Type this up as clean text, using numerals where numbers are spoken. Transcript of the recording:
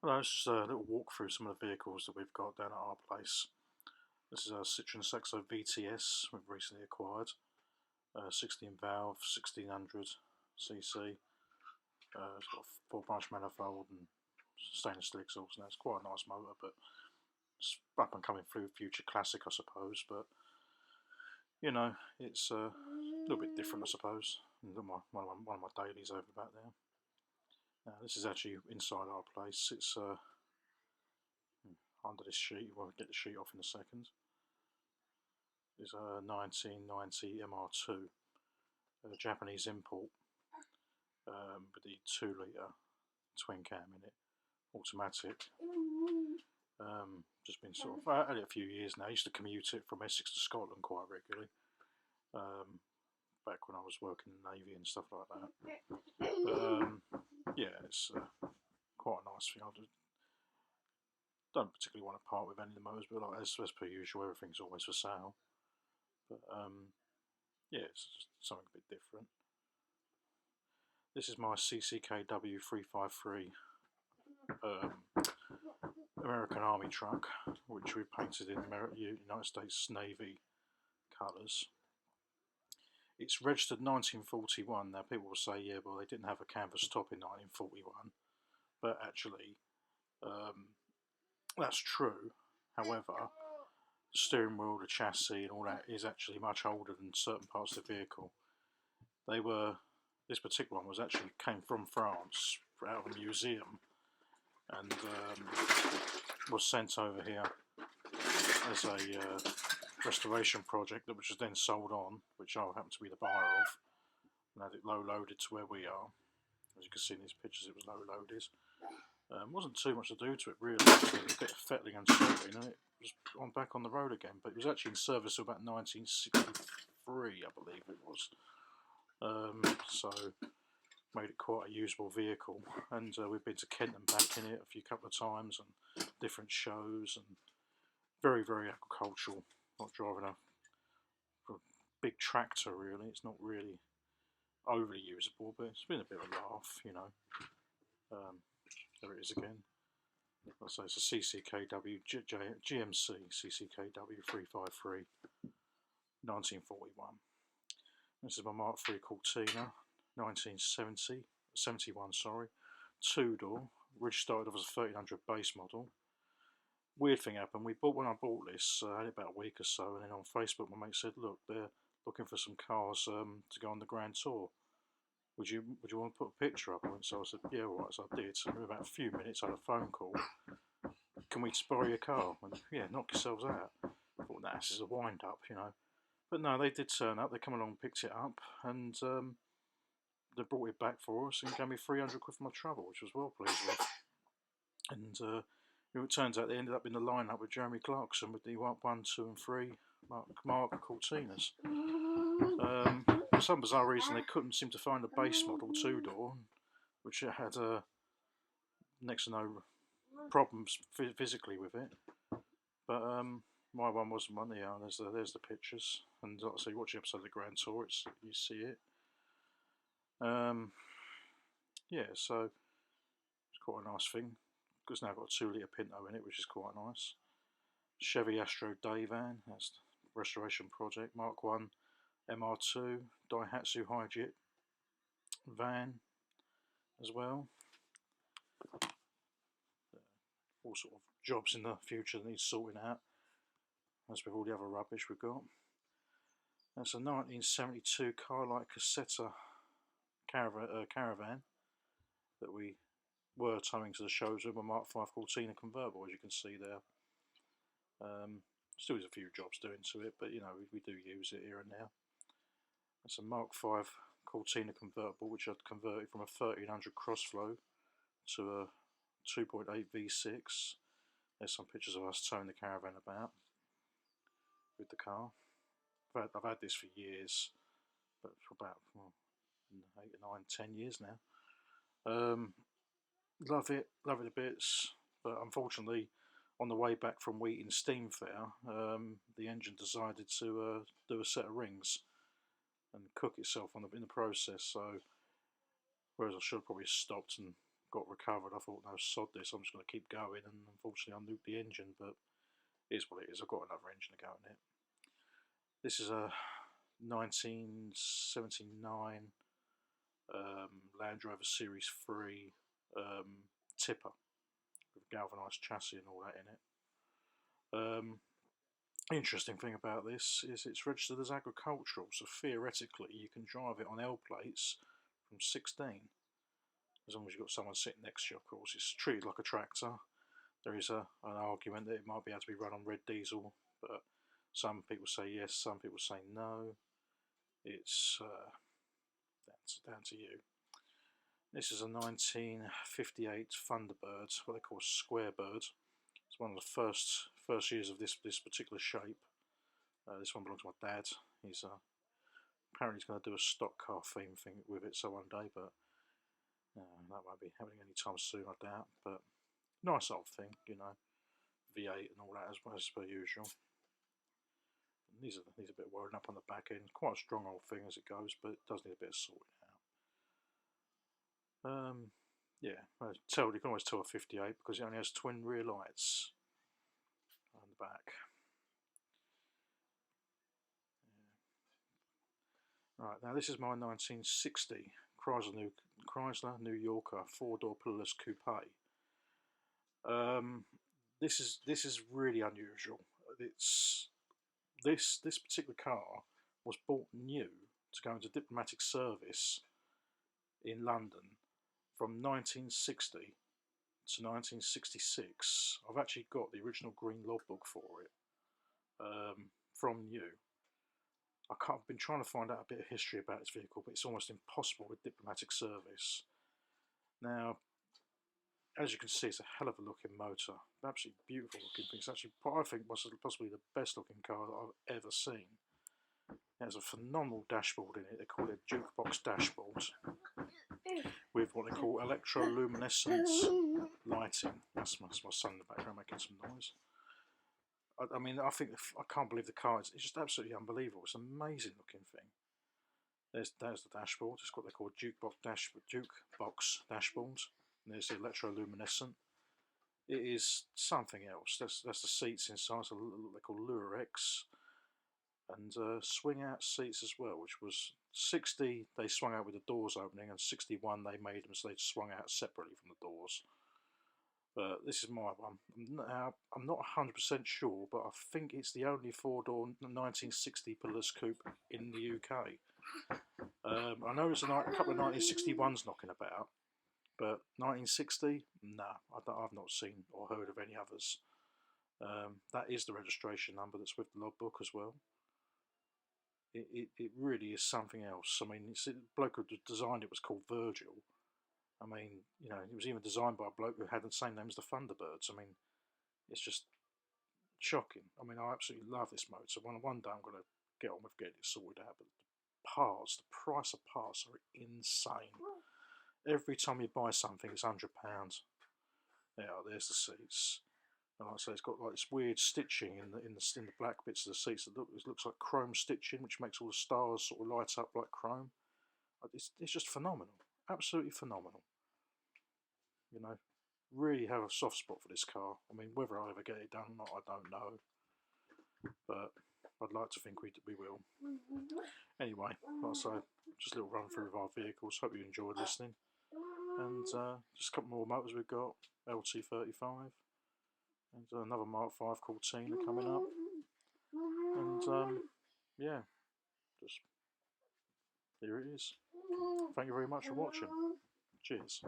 Hello, it's just a little walk through some of the vehicles that we've got down at our place. This is a Citroen Saxo Vts we've recently acquired. 16 valve, 1600cc. It's got a 4 branch manifold and stainless steel exhaust. Now it's quite a nice motor, but it's up and coming through future classic, I suppose. But you know, it's a little bit different, I suppose. One of my dailies over back there. Now this is actually inside our place. It's under this sheet. We'll get the sheet off in a second. Is a 1990 MR2, a Japanese import, with the 2 litre twin cam in it, automatic. Just been sort of, I had it a few years now. I used to commute it from Essex to Scotland quite regularly, back when I was working in the Navy and stuff like that. But yeah, it's quite a nice thing. I don't particularly want to part with any of the motors, but like, as per usual, everything's always for sale. But yeah, it's just something a bit different. This is my CCKW 353 American Army truck, which we painted in United States Navy colours. It's registered 1941. Now people will say, yeah, well they didn't have a canvas top in 1941, but actually that's true. However, the steering wheel, the chassis and all that is actually much older than certain parts of the vehicle. This particular one came from France, out of a museum, and was sent over here as a restoration project that was then sold on, which I happen to be the buyer of, and had it low loaded to where we are. As you can see in these pictures, it was low loaded. Wasn't too much to do to it really. It was a bit of fettling and sorting, and it was back on the road again. But it was actually in service till about 1963, I believe it was. So made it quite a usable vehicle, and we've been to Kent and back in it a couple of times, and different shows, and very, very agricultural. Not driving a big tractor really. It's not really overly usable, but it's been a bit of a laugh, you know. There it is again. So it's a CCKW GMC CCKW 353 1941. This is my Mark III Cortina 1971, sorry, 2-door, which started off as a 1300 base model. Weird thing happened. When I bought this, I had it about a week or so, and then on Facebook my mate said, look, they're looking for some cars to go on the Grand Tour. Would you want to put a picture up? And so I said, yeah, all right. So I did. So in about a few minutes, I had a phone call. Can we borrow your car? And, yeah, knock yourselves out. I thought, nah, this is a wind up, you know. But no, they did turn up. They come along, picked it up, and they brought it back for us and gave me 300 quid for my trouble, which was well pleased with. And it turns out they ended up in the lineup with Jeremy Clarkson with the 1, 2 and 3 Mark Cortinas. For some bizarre reason, they couldn't seem to find a base model 2-door, which had next to no problems physically with it. But my one wasn't one. Yeah, there's the pictures, and like I say, watch the episode of the Grand Tour, you see it. Yeah, so it's quite a nice thing. It's now got a 2-litre Pinto in it, which is quite nice. Chevy Astro Day van, that's the restoration project. Mark 1 MR2 Daihatsu Hijet van as well. All sort of jobs in the future that need sorting out, as with all the other rubbish we've got. That's a 1972 Carlite Cassetta caravan that we were towing to the shows with a Mark V Cortina Convertible, as you can see there. Still has a few jobs doing to it, but you know, we do use it here and there. It's a Mark V Cortina Convertible, which I'd converted from a 1300 Crossflow to a 2.8 V6. There's some pictures of us towing the caravan about with the car. I've had this for years, but for about 8, 9, 10 years now. Love it to bits, but unfortunately, on the way back from Wheaton Steam Fair, the engine decided to do a set of rings and cook itself in the process. So, whereas I should have probably stopped and got recovered, I thought, no, sod this, I'm just going to keep going, and unfortunately I nuked the engine, but it is what it is. I've got another engine to go in it. This is a 1979 Land Rover Series 3 tipper with a galvanised chassis and all that in it. Interesting thing about this is it's registered as agricultural, so theoretically you can drive it on L plates from 16, as long as you've got someone sitting next to you. Of course, it's treated like a tractor. There is an argument that it might be able to be run on red diesel, but some people say yes, some people say no. It's down to you. This is a 1958 Thunderbirds, what they call a square bird. It's one of the first years of this particular shape. This one belongs to my dad. He's apparently he's going to do a stock car theme thing with it, so one day, but that won't be happening anytime soon, I doubt. But nice old thing, you know, V8 and all that as per usual. And these are a bit wearing up on the back end. Quite a strong old thing as it goes, but it does need a bit of sorting out. Yeah, you can always tell a 58 because it only has twin rear lights on the back. Yeah. Right, now this is my 1960 Chrysler New Yorker 4-door pillarless coupe. This is really unusual. This particular car was bought new to go into diplomatic service in London from 1960 to 1966. I've actually got the original green logbook for it from new. I've been trying to find out a bit of history about this vehicle, but it's almost impossible with diplomatic service. Now, as you can see, it's a hell of a looking motor. Absolutely beautiful looking thing. It's actually, I think, possibly the best looking car that I've ever seen. It has a phenomenal dashboard in it. They call it jukebox dashboard, with what they call electroluminescent lighting. That's my son in the background making some noise. I mean, I can't believe the car. It's just absolutely unbelievable. It's an amazing looking thing. There's the dashboard. It's what they call jukebox dashboard. And there's the electroluminescent. It is something else. That's the seats inside. So they call Lurex. And swing out seats as well, which was 60 they swung out with the doors opening, and 61 they made them so they swung out separately from the doors. But this is my one. Now, I'm not 100% sure, but I think it's the only 4-door 1960 pillarless coupe in the UK. I know there's a couple of 1961s knocking about, but 1960, no, I've not seen or heard of any others. That is the registration number that's with the logbook as well. It really is something else. I mean, the bloke who designed it was called Virgil. I mean, you know, it was even designed by a bloke who had the same name as the Thunderbirds. I mean, it's just shocking. I mean, I absolutely love this motor. One day I'm going to get on with getting it sorted out, but the price of parts are insane. Every time you buy something, it's £100. There's the seats. And like I say, it's got like this weird stitching in the black bits of the seats that looks like chrome stitching, which makes all the stars sort of light up like chrome. It's just phenomenal, absolutely phenomenal. You know, really have a soft spot for this car. I mean, whether I ever get it done or not, I don't know, but I'd like to think we will. Anyway, like I say, just a little run through of our vehicles. Hope you enjoyed listening. And just a couple more motors we've got: LT35. And another Mark 5 Cortina coming up. And yeah, just here it is. Thank you very much for watching. Cheers.